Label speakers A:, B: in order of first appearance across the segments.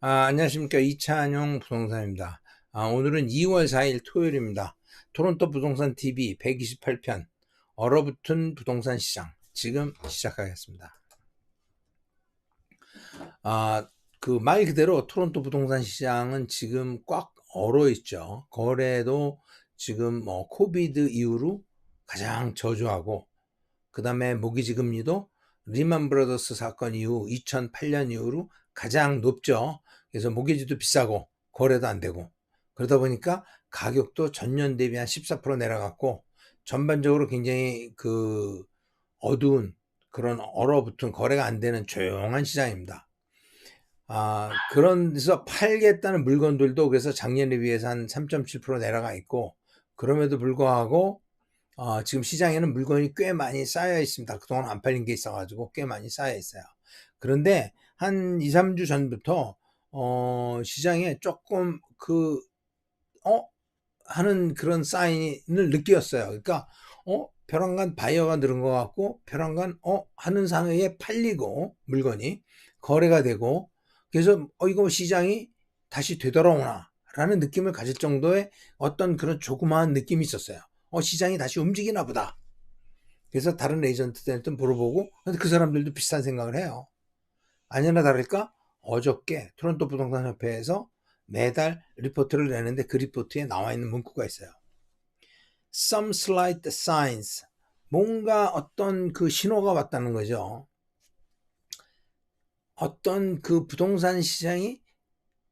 A: 안녕하십니까. 이찬용 부동산입니다. 오늘은 2월 4일 토요일입니다. 토론토 부동산 TV 128편 얼어붙은 부동산 시장 지금 시작하겠습니다. 말 그대로 토론토 부동산 시장은 지금 꽉 얼어 있죠. 거래도 지금 코비드 이후로 가장 저조하고, 그 다음에 모기지 금리도 리만 브라더스 사건 이후 2008년 이후로 가장 높죠. 그래서 모기지도 비싸고 거래도 안 되고, 그러다 보니까 가격도 전년 대비 한 14% 내려갔고, 전반적으로 굉장히 어두운 그런 얼어붙은 거래가 안 되는 조용한 시장입니다. 그런 데서 팔겠다는 물건들도 그래서 작년에 비해서 한 3.7% 내려가 있고, 그럼에도 불구하고 지금 시장에는 물건이 꽤 많이 쌓여 있습니다. 그동안 안 팔린 게 있어가지고 꽤 많이 쌓여 있어요. 그런데 한 2, 3주 전부터 시장에 조금 하는 그런 사인을 느꼈어요. 그러니까 벼랑간 바이어가 늘은 것 같고, 벼랑간 하는 사이에 팔리고 물건이 거래가 되고, 그래서 이거 시장이 다시 되돌아오나 라는 느낌을 가질 정도의 어떤 그런 조그마한 느낌이 있었어요. 시장이 다시 움직이나 보다. 그래서 다른 에이전트들한테 물어보고, 근데 그 사람들도 비슷한 생각을 해요. 아니나 다를까 어저께 토론토 부동산 협회에서 매달 리포트를 내는데, 그 리포트에 나와 있는 문구가 있어요. Some slight signs. 뭔가 어떤 그 신호가 왔다는 거죠. 어떤 그 부동산 시장이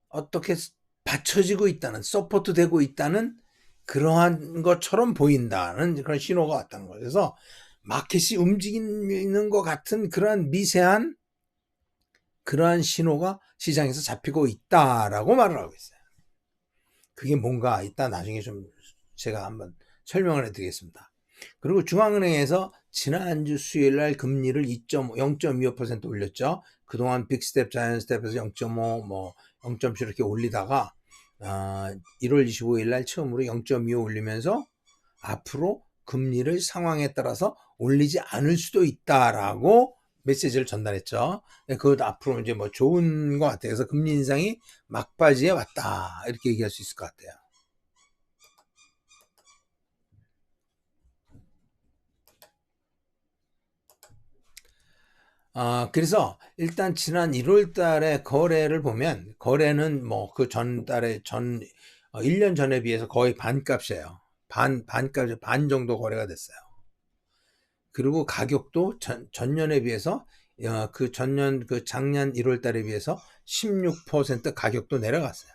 A: 어떻게 받쳐지고 있다는, 서포트 되고 있다는 그러한 것처럼 보인다는 그런 신호가 왔다는 거예요. 그래서 마켓이 움직이는 것 같은 그러한 미세한 그러한 신호가 시장에서 잡히고 있다라고 말을 하고 있어요. 그게 뭔가 이따 나중에 좀 제가 한번 설명을 해드리겠습니다. 그리고 중앙은행에서 지난주 수요일날 금리를 0.25% 올렸죠. 그동안 빅스텝, 자이언스텝에서 0.5, 0.7 이렇게 올리다가 1월 25일날 처음으로 0.25 올리면서 앞으로 금리를 상황에 따라서 올리지 않을 수도 있다라고 메시지를 전달했죠. 그것도 앞으로 이제 좋은 것 같아요. 그래서 금리 인상이 막바지에 왔다, 이렇게 얘기할 수 있을 것 같아요. 그래서 일단 지난 1월 달에 거래를 보면, 거래는 그 전 달에 1년 전에 비해서 거의 반값이에요. 반값, 반 정도 거래가 됐어요. 그리고 가격도 전년에 비해서 작년 1월 달에 비해서 16% 가격도 내려갔어요.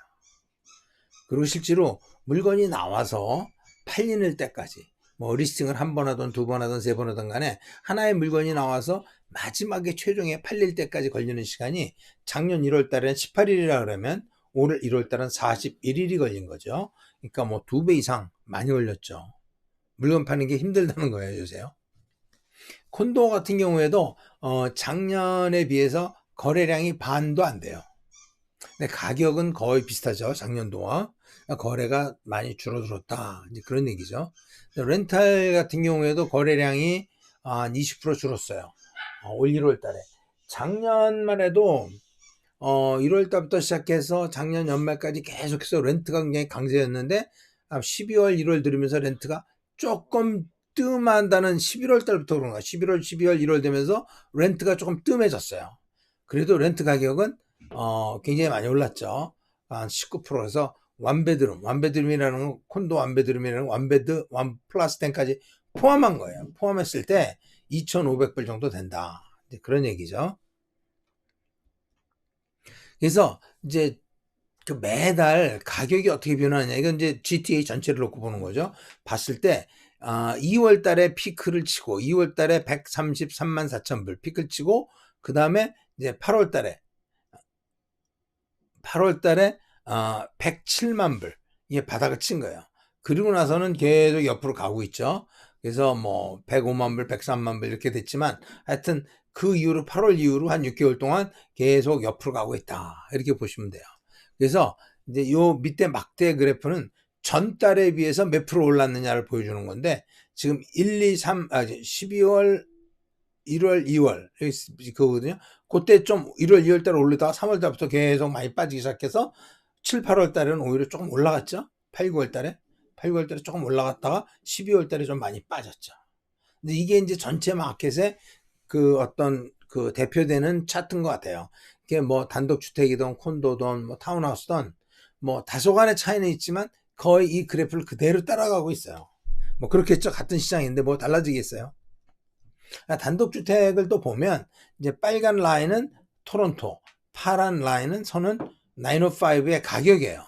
A: 그리고 실제로 물건이 나와서 팔리는 때까지, 리스팅을 한 번 하든 두 번 하든 세 번 하든 간에 하나의 물건이 나와서 마지막에 최종에 팔릴 때까지 걸리는 시간이 작년 1월 달에는 18일이라 그러면 올 1월 달은 41일이 걸린 거죠. 그러니까 2배 이상 많이 걸렸죠. 물건 파는 게 힘들다는 거예요, 요새. 콘도 같은 경우에도 작년에 비해서 거래량이 반도 안 돼요. 근데 가격은 거의 비슷하죠, 작년도와. 거래가 많이 줄어들었다, 이제 그런 얘기죠. 렌탈 같은 경우에도 거래량이 한 20% 줄었어요. 올 1월 달에. 작년만 해도 1월 달부터 시작해서 작년 연말까지 계속해서 렌트가 굉장히 강세였는데, 12월, 1월 들으면서 렌트가 조금 뜸한다는, 11월 달부터 그런가, 11월, 12월, 1월 되면서 렌트가 조금 뜸해졌어요. 그래도 렌트 가격은 굉장히 많이 올랐죠. 한 19%에서 완베드룸이라는 건, 콘도 완베드룸이라는 완베드, 완 플러스 10까지 포함한 거예요. 포함했을 때 2,500불 정도 된다, 그런 얘기죠. 그래서 이제 그 매달 가격이 어떻게 변하냐, 이건 이제 GTA 전체를 놓고 보는 거죠. 봤을 때 2월 달에 피크를 치고, 2월 달에 133만 4천 불 피크를 치고, 그 다음에 이제 8월 달에 107만 불, 이게 바닥을 친 거예요. 그리고 나서는 계속 옆으로 가고 있죠. 그래서 105만 불, 103만 불 이렇게 됐지만, 하여튼 그 이후로 8월 이후로 한 6개월 동안 계속 옆으로 가고 있다, 이렇게 보시면 돼요. 그래서 이제 요 밑에 막대 그래프는 전달에 비해서 몇 프로 올랐느냐를 보여주는 건데, 지금 12월 1월, 2월 그거거든요. 그때 좀 1월, 2월 달에 오르다가 3월 달부터 계속 많이 빠지기 시작해서 7, 8월 달에는 오히려 조금 올라갔죠. 8, 9월 달에. 8, 9월 달에 조금 올라갔다가 12월 달에 좀 많이 빠졌죠. 근데 이게 이제 전체 마켓의 그 어떤 그 대표되는 차트인 것 같아요. 이게 뭐 단독주택이든 콘도든 뭐 타운하우스든 뭐 다소간의 차이는 있지만 거의 이 그래프를 그대로 따라가고 있어요. 뭐 그렇겠죠. 같은 시장인데 뭐 달라지겠어요. 단독주택을 또 보면 이제 빨간 라인은 토론토, 파란 라인은 선은 905의 가격이에요.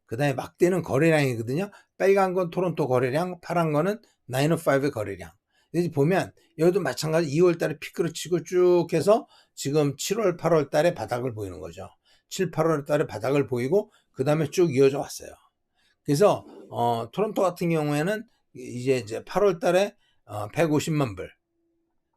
A: 그 다음에 막대는 거래량이거든요. 빨간 건 토론토 거래량, 파란 거는 905의 거래량. 여기 보면 여기도 마찬가지 2월 달에 피크를 치고 쭉 해서 지금 7월, 8월 달에 바닥을 보이는 거죠. 7, 8월 달에 바닥을 보이고 그 다음에 쭉 이어져 왔어요. 그래서 토론토 같은 경우에는 이제 8월 달에 150만 불,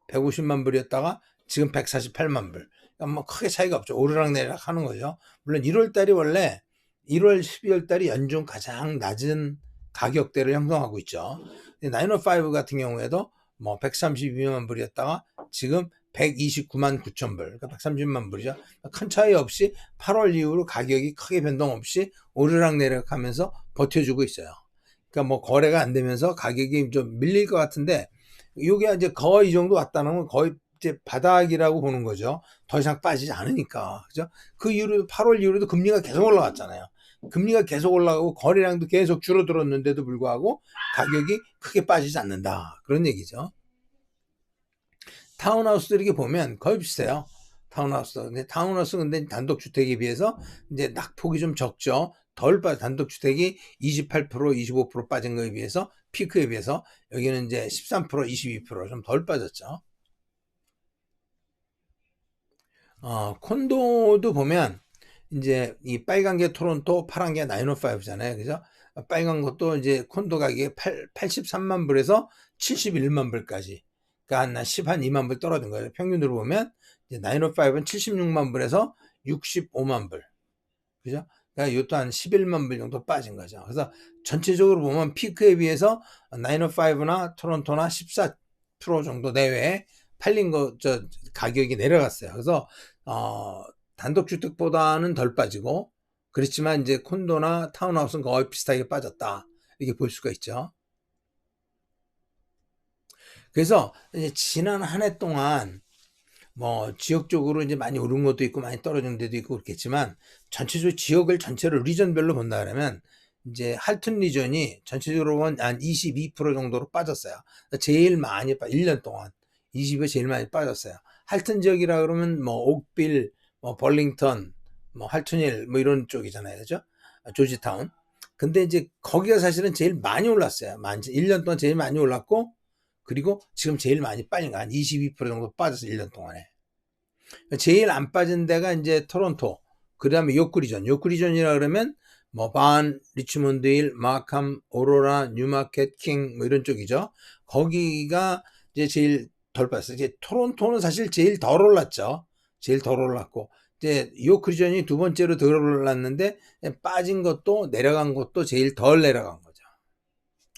A: 150만 불이었다가 지금 148만 불. 그러니까 뭐 크게 차이가 없죠. 오르락내리락 하는 거죠. 물론 1월 달이 원래 1월, 12월 달이 연중 가장 낮은 가격대를 형성하고 있죠. 905 같은 경우에도 뭐 132만 불이었다가 지금 129만 9천 불, 그러니까 130만 불이죠. 큰 차이 없이 8월 이후로 가격이 크게 변동 없이 오르락내리락 하면서 버텨주고 있어요. 그러니까 뭐 거래가 안 되면서 가격이 좀 밀릴 것 같은데 이게 이제 거의 이 정도 왔다는 건 거의 이제 바닥이라고 보는 거죠. 더 이상 빠지지 않으니까. 그죠? 그 이후로 8월 이후로도 금리가 계속 올라갔잖아요. 금리가 계속 올라가고 거래량도 계속 줄어들었는데도 불구하고 가격이 크게 빠지지 않는다. 그런 얘기죠. 타운하우스들 이렇게 보면 거의 비슷해요. 타운하우스. 근데 타운하우스 근데 단독주택에 비해서 이제 낙폭이 좀 적죠. 덜 빠져. 단독주택이 28%, 25% 빠진 거에 비해서 피크에 비해서 여기는 이제 13%, 22%좀 덜 빠졌죠. 콘도도 보면 이제 이 빨간 게 토론토, 파란 게 905잖아요. 그죠? 빨간 것도 이제 콘도 가격이 83만 불에서 71만 불까지. 그러니까 한 2만 불 떨어진 거예요. 평균으로 보면 이제 905는 76만 불에서 65만 불. 그죠? 그러니까 이것도 한 11만 불 정도 빠진 거죠. 그래서 전체적으로 보면 피크에 비해서 905나 토론토나 14% 정도 내외에 팔린 가격이 내려갔어요. 그래서 단독주택보다는 덜 빠지고 그렇지만 이제 콘도나 타운하우스는 거의 비슷하게 빠졌다. 이렇게 볼 수가 있죠. 그래서 이제 지난 한 해 동안 뭐 지역적으로 이제 많이 오른 것도 있고 많이 떨어진 데도 있고 그렇겠지만 전체적으로 지역을 전체를 리전별로 본다 그러면 이제 할튼 리전이 전체적으로 보면 한 22% 정도로 빠졌어요. 제일 많이 1년 동안 20에 제일 많이 빠졌어요. 할튼 지역이라 그러면 뭐 옥빌, 뭐 벌링턴, 뭐 할튼힐 뭐 이런 쪽이잖아요. 그죠? 조지타운. 근데 이제 거기가 사실은 제일 많이 올랐어요. 1년 동안 제일 많이 올랐고 그리고 지금 제일 많이 빠진 거 한 22% 정도 빠져서 1년 동안에. 제일 안 빠진 데가 이제 토론토, 그 다음에 요크리전. 요크리전이라 그러면 뭐 반, 리치몬드힐, 마캄, 오로라, 뉴마켓, 킹 뭐 이런 쪽이죠. 거기가 이제 제일 덜 빠졌어요. 이제 토론토는 사실 제일 덜 올랐죠. 제일 덜 올랐고 이제 요크리전이 두 번째로 덜 올랐는데 빠진 것도 내려간 것도 제일 덜 내려간 거죠.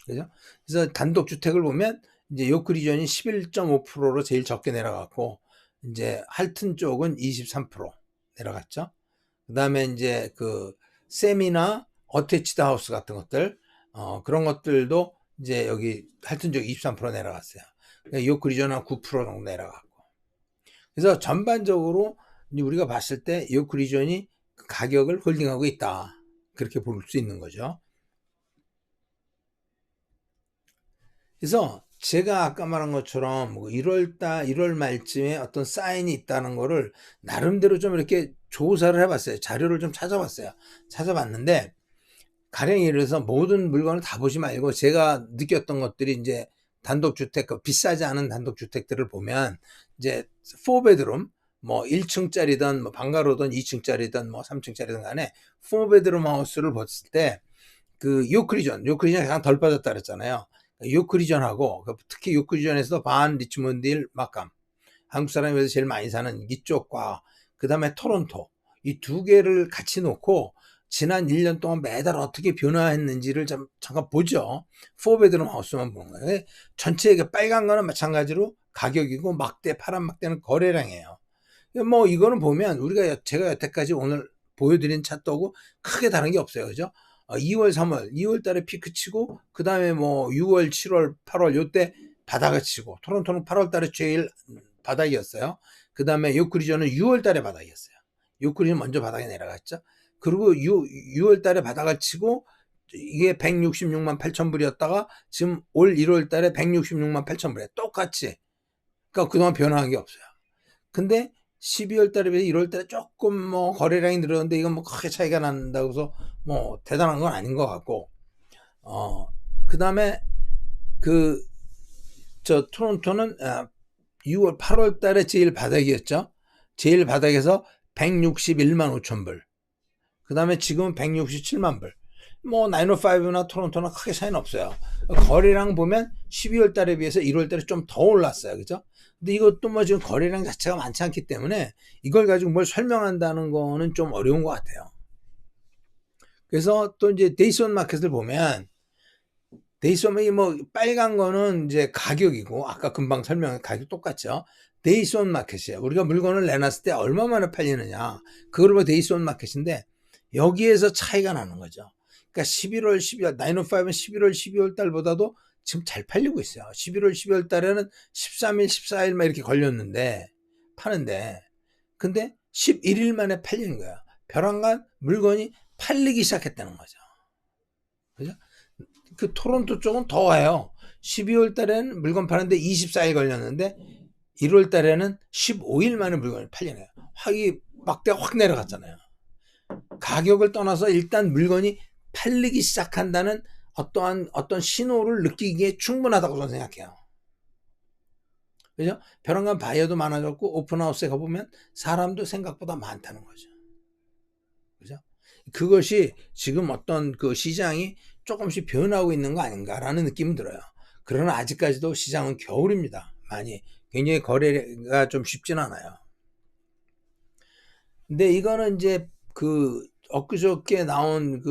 A: 그죠? 그래서 단독 주택을 보면 이제 요크리전이 11.5%로 제일 적게 내려갔고 이제 할튼 쪽은 23% 내려갔죠. 그다음에 이제 그 세미나 어태치드 하우스 같은 것들 그런 것들도 이제 여기 할튼 쪽 23% 내려갔어요. 그러니까 요크리전은 9% 정도 내려갔고. 그래서 전반적으로 우리가 봤을 때 요크리전이 가격을 홀딩하고 있다. 그렇게 볼 수 있는 거죠. 그래서 제가 아까 말한 것처럼 1월 말쯤에 어떤 사인이 있다는 거를 나름대로 좀 이렇게 조사를 해봤어요. 자료를 좀 찾아봤는데 가령 예를 들어서 모든 물건을 다 보지 말고 제가 느꼈던 것들이 이제 단독주택, 비싸지 않은 단독주택들을 보면 이제 4베드룸 뭐 1층짜리든 뭐 방가로든 2층짜리든 뭐 3층짜리든 간에 4베드룸 하우스를 봤을 때 그 요크리전이 가장 덜 빠졌다 그랬잖아요. 요크리전하고 특히 요크리전에서 반, 리치몬드힐, 마캄 한국 사람이 여기서 제일 많이 사는 이쪽과 그 다음에 토론토 이 두 개를 같이 놓고 지난 1년 동안 매달 어떻게 변화했는지를 잠깐 보죠. 4베드룸 하우스만 보는 거예요. 전체 빨간 거는 마찬가지로 가격이고 막대 파란 막대는 거래량이에요. 뭐 이거는 보면 제가 여태까지 오늘 보여드린 차트하고 크게 다른 게 없어요. 그죠? 2월, 3월, 2월 달에 피크 치고 그 다음에 뭐 6월, 7월, 8월 요때 바닥을 치고 토론토는 8월 달에 제일 바닥이었어요. 그 다음에 요크리저는 6월 달에 바닥이었어요. 요크리저는 먼저 바닥에 내려갔죠. 그리고 6월 달에 바닥을 치고 이게 166만 8천 불이었다가 지금 올 1월 달에 166만 8천 불이에요. 똑같이. 그러니까 그동안 변화한 게 없어요. 근데 12월 달에 비해서 1월 달에 조금 뭐 거래량이 늘었는데 이건 뭐 크게 차이가 난다고 해서 뭐 대단한 건 아닌 것 같고, 그 다음에 토론토는 6월, 8월 달에 제일 바닥이었죠. 제일 바닥에서 161만 5천 불. 그 다음에 지금은 167만 불. 뭐 905나 토론토나 크게 차이는 없어요. 거래량 보면 12월 달에 비해서 1월 달에 좀 더 올랐어요. 그죠? 근데 이것도 뭐 지금 거래량 자체가 많지 않기 때문에 이걸 가지고 뭘 설명한다는 거는 좀 어려운 것 같아요. 그래서 또 이제 데이스 온 마켓을 보면 데이스 온 마켓이 뭐 빨간 거는 이제 가격이고 아까 금방 설명한 가격 똑같죠. 데이스 온 마켓이에요. 우리가 물건을 내놨을 때 얼마 만에 팔리느냐. 그걸 뭐 데이스 온 마켓인데 여기에서 차이가 나는 거죠. 그러니까 11월, 12월, 905는 11월, 12월 달보다도 지금 잘 팔리고 있어요. 11월, 12월 달에는 13일, 14일 막 이렇게 걸렸는데, 파는데, 근데 11일 만에 팔리는 거예요. 벼랑간 물건이 팔리기 시작했다는 거죠. 그죠? 그 토론토 쪽은 더해요. 12월 달에는 물건 파는데 24일 걸렸는데, 1월 달에는 15일 만에 물건이 팔리네요. 이 막대가 확 내려갔잖아요. 가격을 떠나서 일단 물건이 팔리기 시작한다는 어떤 신호를 느끼기에 충분하다고 저는 생각해요. 그죠? 벼랑간 바이어도 많아졌고 오픈하우스에 가보면 사람도 생각보다 많다는 거죠. 그죠? 그것이 지금 어떤 그 시장이 조금씩 변하고 있는 거 아닌가라는 느낌이 들어요. 그러나 아직까지도 시장은 겨울입니다. 굉장히 거래가 좀 쉽진 않아요. 근데 이거는 이제 엊그저께 나온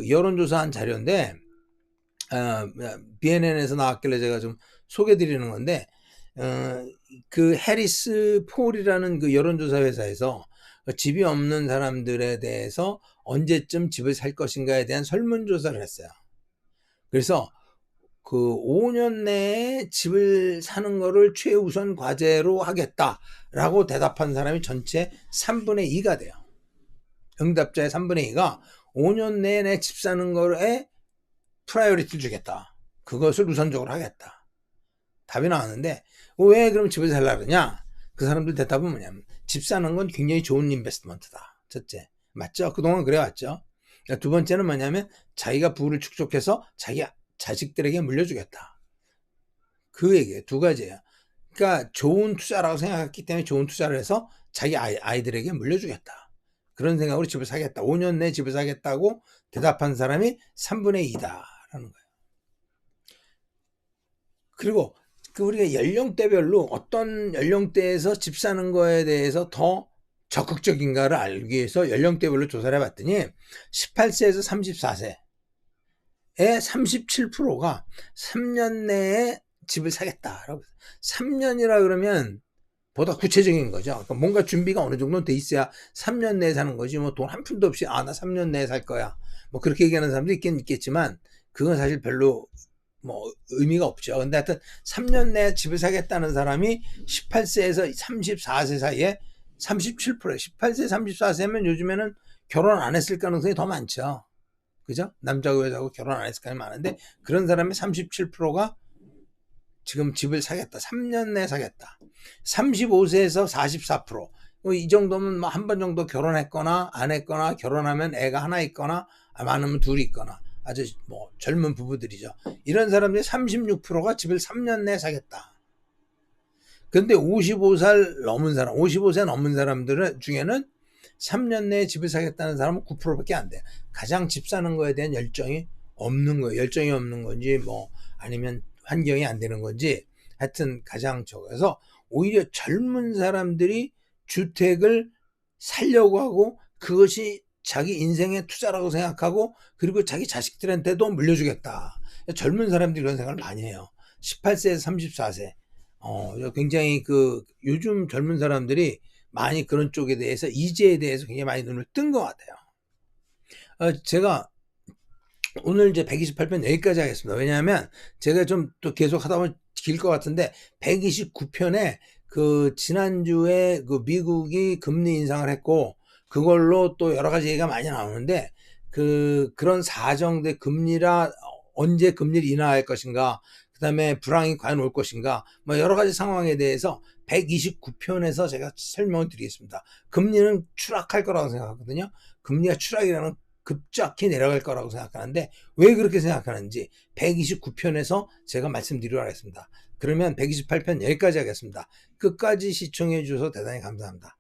A: 여론조사한 자료인데, BNN에서 나왔길래 제가 좀 소개드리는 건데, 그 해리스 폴이라는 그 여론조사 회사에서 집이 없는 사람들에 대해서 언제쯤 집을 살 것인가에 대한 설문조사를 했어요. 그래서 5년 내에 집을 사는 거를 최우선 과제로 하겠다라고 대답한 사람이 전체 3분의 2가 돼요. 응답자의 3분의 2가 5년 내에 내 집 사는 거에 프라이어리티를 주겠다. 그것을 우선적으로 하겠다. 답이 나왔는데 왜 그럼 집을 살라 그러냐? 그 사람들 대답은 뭐냐면 집 사는 건 굉장히 좋은 인베스트먼트다. 첫째. 맞죠? 그동안 그래왔죠. 두 번째는 뭐냐면 자기가 부를 축적해서 자기 자식들에게 물려주겠다. 그 얘기예요. 두 가지예요. 그러니까 좋은 투자라고 생각했기 때문에 좋은 투자를 해서 자기 아이들에게 물려주겠다. 그런 생각으로 집을 사겠다. 5년 내에 집을 사겠다고 대답한 사람이 3분의 2다라는 거예요. 그리고 우리가 연령대별로 어떤 연령대에서 집 사는 거에 대해서 더 적극적인가를 알기 위해서 연령대별로 조사를 해봤더니 18세에서 34세 의 37%가 3년 내에 집을 사겠다라고. 3년이라 그러면 보다 구체적인 거죠. 그러니까 뭔가 준비가 어느 정도 돼 있어야 3년 내에 사는 거지. 뭐 돈 한 푼도 없이 나 3년 내에 살 거야. 뭐 그렇게 얘기하는 사람도 있겠지만 그건 사실 별로 뭐 의미가 없죠. 근데 하여튼 3년 내에 집을 사겠다는 사람이 18세에서 34세 사이에 37%예요. 18세, 34세면 요즘에는 결혼 안 했을 가능성이 더 많죠. 그죠? 남자고 여자고 결혼 안 했을 가능성이 많은데 그런 사람의 37%가 지금 집을 사겠다. 3년 내에 사겠다. 35세에서 44%. 이 정도면 뭐 한 번 정도 결혼했거나 안 했거나 결혼하면 애가 하나 있거나 많으면 둘이 있거나 아주 뭐 젊은 부부들이죠. 이런 사람들이 36%가 집을 3년 내에 사겠다. 근데 55살 넘은 사람, 55세 넘은 사람들 중에는 3년 내에 집을 사겠다는 사람은 9%밖에 안 돼요. 가장 집 사는 거에 대한 열정이 없는 거예요. 열정이 없는 건지 뭐 아니면 환경이 안 되는 건지 하여튼 가장 적어서 오히려 젊은 사람들이 주택을 살려고 하고 그것이 자기 인생의 투자라고 생각하고 그리고 자기 자식들한테도 물려주겠다. 젊은 사람들이 그런 생각을 많이 해요. 18세에서 34세 굉장히 요즘 젊은 사람들이 많이 그런 쪽에 대해서 이제에 대해서 굉장히 많이 눈을 뜬 것 같아요. 제가 오늘 이제 128편 여기까지 하겠습니다. 왜냐하면 제가 좀 또 계속 하다 보면 길 것 같은데 129편에 지난주에 미국이 금리 인상을 했고 그걸로 또 여러 가지 얘기가 많이 나오는데 그런 사정대 금리라 언제 금리를 인하할 것인가 그다음에 불황이 과연 올 것인가 뭐 여러 가지 상황에 대해서 129편에서 제가 설명을 드리겠습니다. 금리는 추락할 거라고 생각하거든요. 금리가 추락이라는 급작히 내려갈 거라고 생각하는데 왜 그렇게 생각하는지 129편에서 제가 말씀드리도록 하겠습니다. 그러면 128편 여기까지 하겠습니다. 끝까지 시청해 주셔서 대단히 감사합니다.